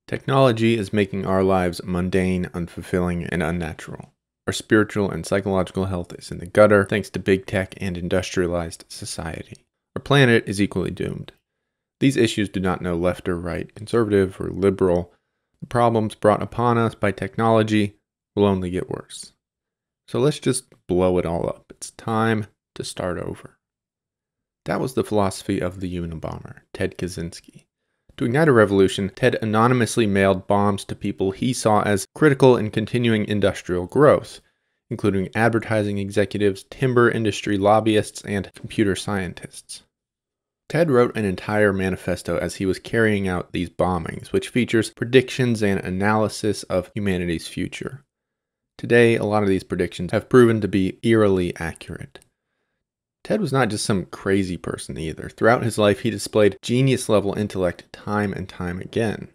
Technology is making our lives mundane, unfulfilling, and unnatural. Our spiritual and psychological health is in the gutter thanks to big tech and industrialized society. Our planet is equally doomed. These issues do not know left or right, conservative or liberal. The problems brought upon us by technology will only get worse. So let's just blow it all up. It's time to start over. That was the philosophy of the Unabomber, Ted Kaczynski. To ignite a revolution, Ted anonymously mailed bombs to people he saw as critical in continuing industrial growth, including advertising executives, timber industry lobbyists, and computer scientists. Ted wrote an entire manifesto as he was carrying out these bombings, which features predictions and analysis of humanity's future. Today, a lot of these predictions have proven to be eerily accurate. Ted was not just some crazy person either. Throughout his life, he displayed genius-level intellect time and time again.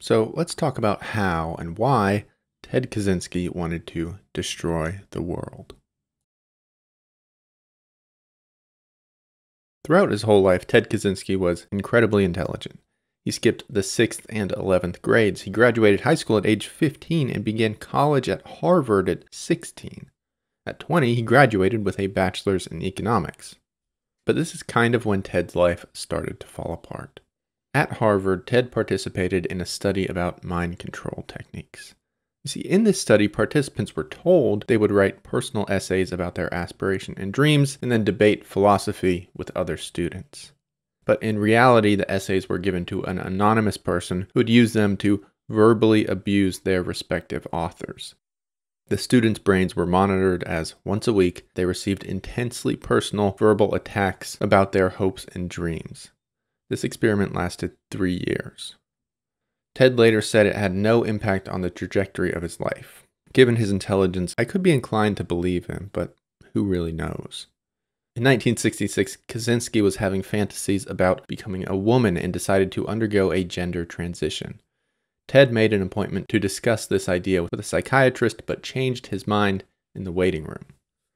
So let's talk about how and why Ted Kaczynski wanted to destroy the world. Throughout his whole life, Ted Kaczynski was incredibly intelligent. He skipped the 6th and 11th grades. He graduated high school at age 15 and began college at Harvard at 16. At 20, he graduated with a bachelor's in economics. But this is kind of when Ted's life started to fall apart. At Harvard, Ted participated in a study about mind control techniques. You see, in this study, participants were told they would write personal essays about their aspiration and dreams and then debate philosophy with other students. But in reality, the essays were given to an anonymous person who would use them to verbally abuse their respective authors. The students' brains were monitored as, once a week, they received intensely personal verbal attacks about their hopes and dreams. This experiment lasted 3 years. Ted later said it had no impact on the trajectory of his life. Given his intelligence, I could be inclined to believe him, but who really knows? In 1966, Kaczynski was having fantasies about becoming a woman and decided to undergo a gender transition. Ted made an appointment to discuss this idea with a psychiatrist, but changed his mind in the waiting room.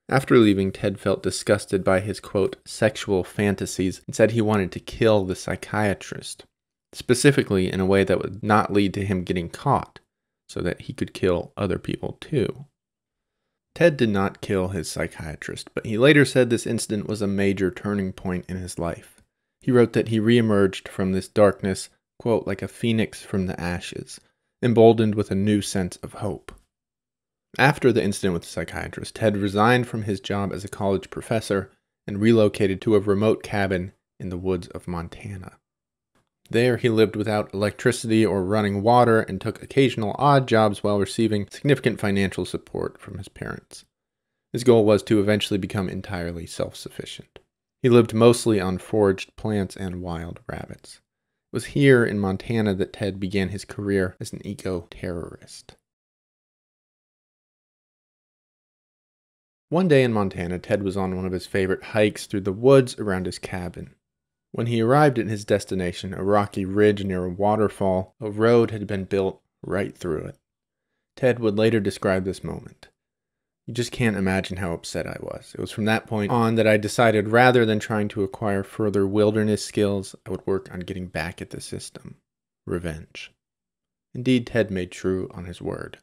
After leaving, Ted felt disgusted by his, quote, sexual fantasies and said he wanted to kill the psychiatrist, specifically in a way that would not lead to him getting caught, so that he could kill other people too. Ted did not kill his psychiatrist, but he later said this incident was a major turning point in his life. He wrote that he reemerged from this darkness, quote, like a phoenix from the ashes, emboldened with a new sense of hope. After the incident with the psychiatrist, Ted resigned from his job as a college professor and relocated to a remote cabin in the woods of Montana. There, he lived without electricity or running water and took occasional odd jobs while receiving significant financial support from his parents. His goal was to eventually become entirely self-sufficient. He lived mostly on foraged plants and wild rabbits. It was here in Montana that Ted began his career as an eco-terrorist. One day in Montana, Ted was on one of his favorite hikes through the woods around his cabin. When he arrived at his destination, a rocky ridge near a waterfall, a road had been built right through it. Ted would later describe this moment. You just can't imagine how upset I was. It was from that point on that I decided rather than trying to acquire further wilderness skills, I would work on getting back at the system. Revenge. Indeed, Ted made true on his word.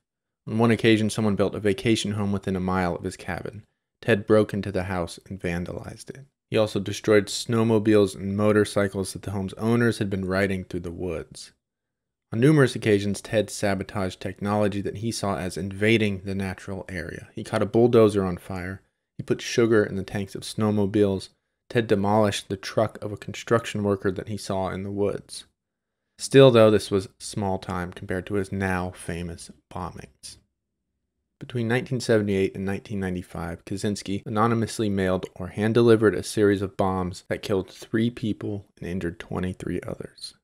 On one occasion, someone built a vacation home within a mile of his cabin. Ted broke into the house and vandalized it. He also destroyed snowmobiles and motorcycles that the home's owners had been riding through the woods. On numerous occasions, Ted sabotaged technology that he saw as invading the natural area. He caught a bulldozer on fire. He put sugar in the tanks of snowmobiles. Ted demolished the truck of a construction worker that he saw in the woods. Still, though, this was small time compared to his now famous bombings. Between 1978 and 1995, Kaczynski anonymously mailed or hand-delivered a series of bombs that killed 3 people and injured 23 others.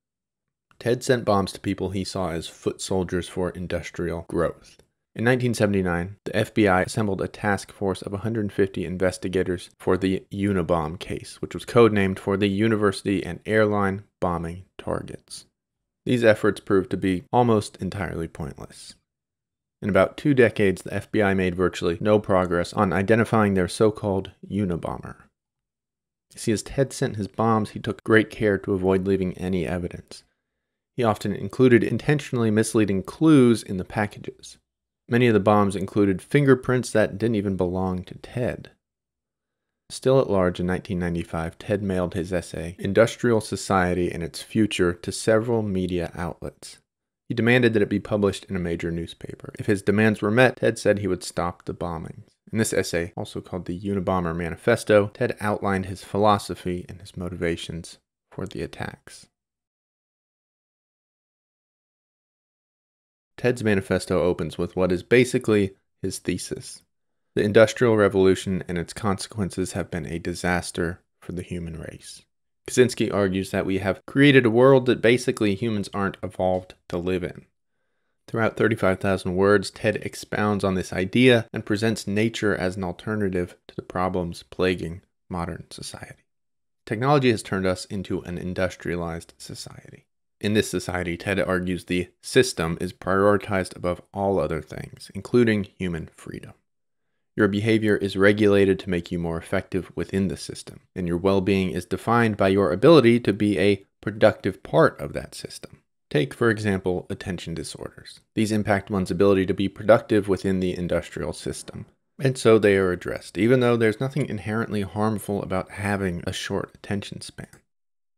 Ted sent bombs to people he saw as foot soldiers for industrial growth. In 1979, the FBI assembled a task force of 150 investigators for the Unabomber case, which was codenamed for the university and airline bombing targets. These efforts proved to be almost entirely pointless. In about 2 decades, the FBI made virtually no progress on identifying their so-called Unabomber. You see, as Ted sent his bombs, he took great care to avoid leaving any evidence. He often included intentionally misleading clues in the packages. Many of the bombs included fingerprints that didn't even belong to Ted. Still at large in 1995, Ted mailed his essay, Industrial Society and Its Future, to several media outlets. He demanded that it be published in a major newspaper. If his demands were met, Ted said he would stop the bombings. In this essay, also called the Unabomber Manifesto, Ted outlined his philosophy and his motivations for the attacks. Ted's manifesto opens with what is basically his thesis. The Industrial Revolution and its consequences have been a disaster for the human race. Kaczynski argues that we have created a world that basically humans aren't evolved to live in. Throughout 35,000 words, Ted expounds on this idea and presents nature as an alternative to the problems plaguing modern society. Technology has turned us into an industrialized society. In this society, Ted argues the system is prioritized above all other things, including human freedom. Your behavior is regulated to make you more effective within the system, and your well-being is defined by your ability to be a productive part of that system. Take, for example, attention disorders. These impact one's ability to be productive within the industrial system, and so they are addressed, even though there's nothing inherently harmful about having a short attention span.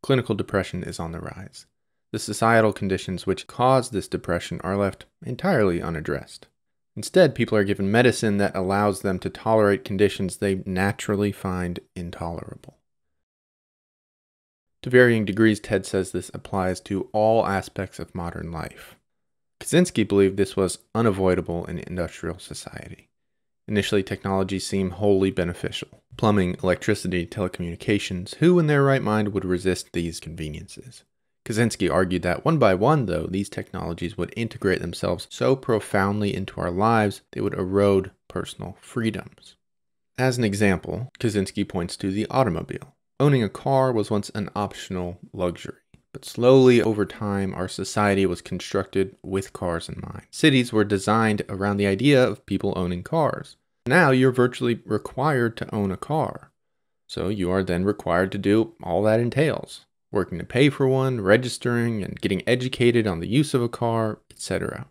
Clinical depression is on the rise. The societal conditions which cause this depression are left entirely unaddressed. Instead, people are given medicine that allows them to tolerate conditions they naturally find intolerable. To varying degrees, Ted says this applies to all aspects of modern life. Kaczynski believed this was unavoidable in industrial society. Initially, technologies seem wholly beneficial. Plumbing, electricity, telecommunications, who in their right mind would resist these conveniences? Kaczynski argued that one by one, though, these technologies would integrate themselves so profoundly into our lives they would erode personal freedoms. As an example, Kaczynski points to the automobile. Owning a car was once an optional luxury, but slowly over time our society was constructed with cars in mind. Cities were designed around the idea of people owning cars. Now you're virtually required to own a car, so you are then required to do all that entails. Working to pay for one, registering, and getting educated on the use of a car, etc.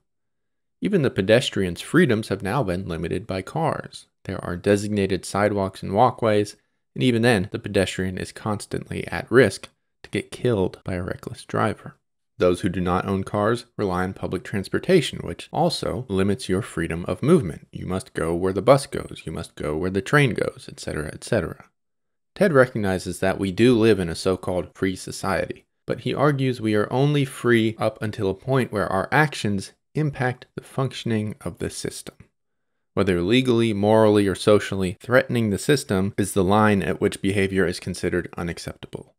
Even the pedestrian's freedoms have now been limited by cars. There are designated sidewalks and walkways, and even then, the pedestrian is constantly at risk to get killed by a reckless driver. Those who do not own cars rely on public transportation, which also limits your freedom of movement. You must go where the bus goes, you must go where the train goes, etc., etc. Ted recognizes that we do live in a so-called free society, but he argues we are only free up until a point where our actions impact the functioning of the system. Whether legally, morally, or socially, threatening the system is the line at which behavior is considered unacceptable.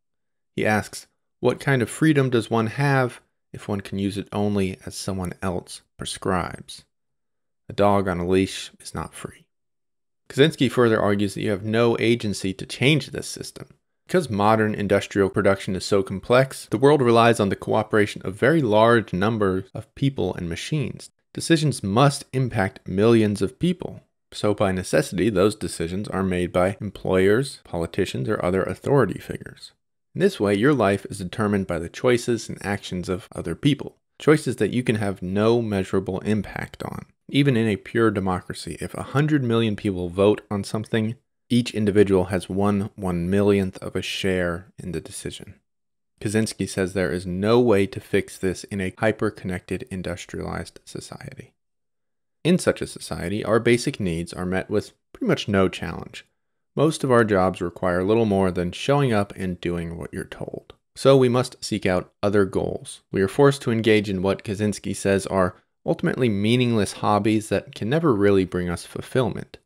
He asks, what kind of freedom does one have if one can use it only as someone else prescribes? A dog on a leash is not free. Kaczynski further argues that you have no agency to change this system. Because modern industrial production is so complex, the world relies on the cooperation of very large numbers of people and machines. Decisions must impact millions of people. So by necessity, those decisions are made by employers, politicians, or other authority figures. In this way, your life is determined by the choices and actions of other people. Choices that you can have no measurable impact on. Even in a pure democracy, if 100 million people vote on something, each individual has 1/1,000,000th of a share in the decision. Kaczynski says there is no way to fix this in a hyper-connected, industrialized society. In such a society, our basic needs are met with pretty much no challenge. Most of our jobs require little more than showing up and doing what you're told. So we must seek out other goals. We are forced to engage in what Kaczynski says are ultimately meaningless hobbies that can never really bring us fulfillment.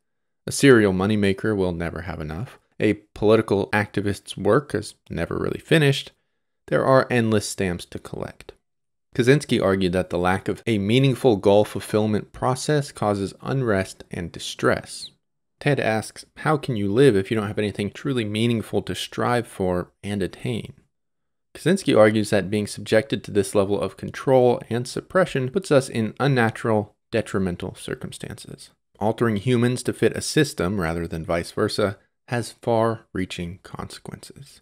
A serial moneymaker will never have enough. A political activist's work is never really finished. There are endless stamps to collect. Kaczynski argued that the lack of a meaningful goal fulfillment process causes unrest and distress. Ted asks, how can you live if you don't have anything truly meaningful to strive for and attain? Kaczynski argues that being subjected to this level of control and suppression puts us in unnatural, detrimental circumstances. Altering humans to fit a system rather than vice versa has far-reaching consequences.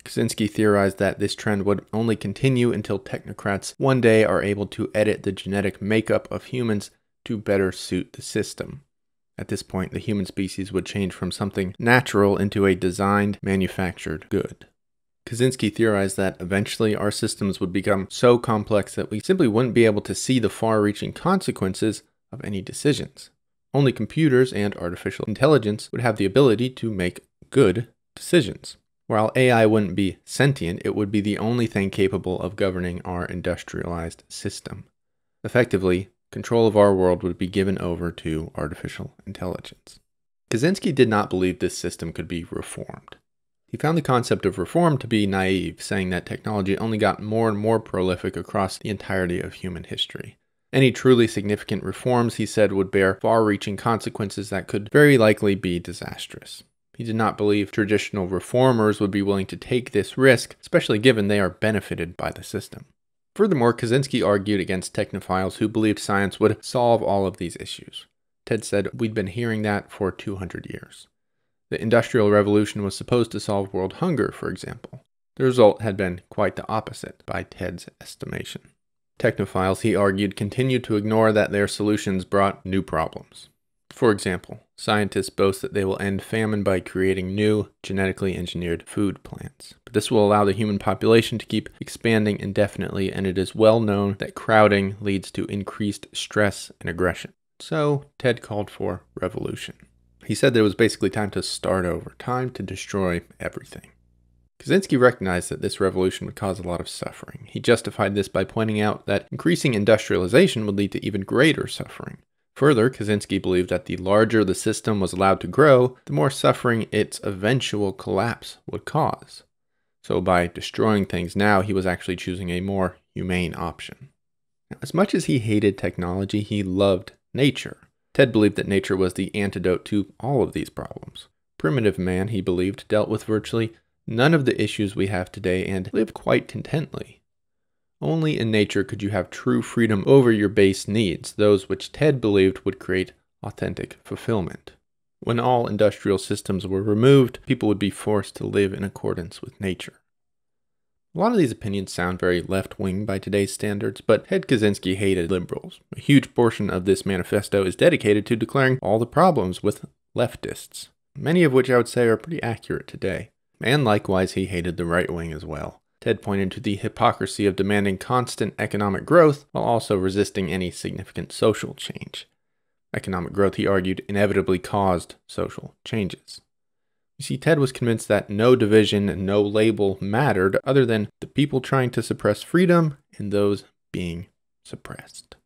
Kaczynski theorized that this trend would only continue until technocrats one day are able to edit the genetic makeup of humans to better suit the system. At this point, the human species would change from something natural into a designed, manufactured good. Kaczynski theorized that eventually our systems would become so complex that we simply wouldn't be able to see the far-reaching consequences of any decisions. Only computers and artificial intelligence would have the ability to make good decisions. While AI wouldn't be sentient, it would be the only thing capable of governing our industrialized system. Effectively, control of our world would be given over to artificial intelligence. Kaczynski did not believe this system could be reformed. He found the concept of reform to be naive, saying that technology only got more and more prolific across the entirety of human history. Any truly significant reforms, he said, would bear far-reaching consequences that could very likely be disastrous. He did not believe traditional reformers would be willing to take this risk, especially given they are benefited by the system. Furthermore, Kaczynski argued against technophiles who believed science would solve all of these issues. Ted said, "We'd been hearing that for 200 years. The Industrial Revolution was supposed to solve world hunger, for example. The result had been quite the opposite, by Ted's estimation." Technophiles, he argued, continued to ignore that their solutions brought new problems. For example, scientists boast that they will end famine by creating new, genetically engineered food plants. But this will allow the human population to keep expanding indefinitely, and it is well known that crowding leads to increased stress and aggression. So, Ted called for revolution. He said that it was basically time to start over, time to destroy everything. Kaczynski recognized that this revolution would cause a lot of suffering. He justified this by pointing out that increasing industrialization would lead to even greater suffering. Further, Kaczynski believed that the larger the system was allowed to grow, the more suffering its eventual collapse would cause. So by destroying things now, he was actually choosing a more humane option. Now, as much as he hated technology, he loved nature. Ted believed that nature was the antidote to all of these problems. Primitive man, he believed, dealt with virtually none of the issues we have today and lived quite contently. Only in nature could you have true freedom over your base needs, those which Ted believed would create authentic fulfillment. When all industrial systems were removed, people would be forced to live in accordance with nature. A lot of these opinions sound very left-wing by today's standards, but Ted Kaczynski hated liberals. A huge portion of this manifesto is dedicated to declaring all the problems with leftists, many of which I would say are pretty accurate today. And likewise, he hated the right wing as well. Ted pointed to the hypocrisy of demanding constant economic growth while also resisting any significant social change. Economic growth, he argued, inevitably caused social changes. You see, Ted was convinced that no division and no label mattered other than the people trying to suppress freedom and those being suppressed.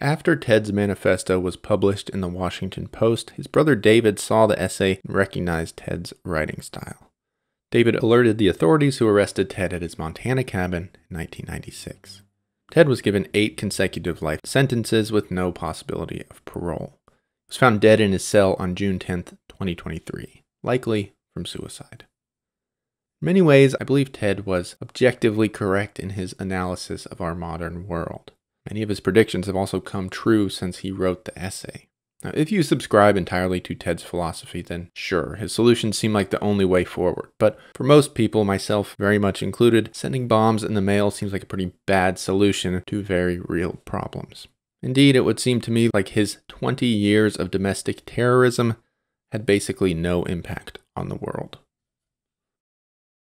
After Ted's manifesto was published in the Washington Post, his brother David saw the essay and recognized Ted's writing style. David alerted the authorities who arrested Ted at his Montana cabin in 1996. Ted was given 8 consecutive life sentences with no possibility of parole. He was found dead in his cell on June 10, 2023, likely from suicide. In many ways, I believe Ted was objectively correct in his analysis of our modern world. Many of his predictions have also come true since he wrote the essay. Now, if you subscribe entirely to Ted's philosophy, then sure, his solutions seem like the only way forward. But for most people, myself very much included, sending bombs in the mail seems like a pretty bad solution to very real problems. Indeed, it would seem to me like his 20 years of domestic terrorism had basically no impact on the world.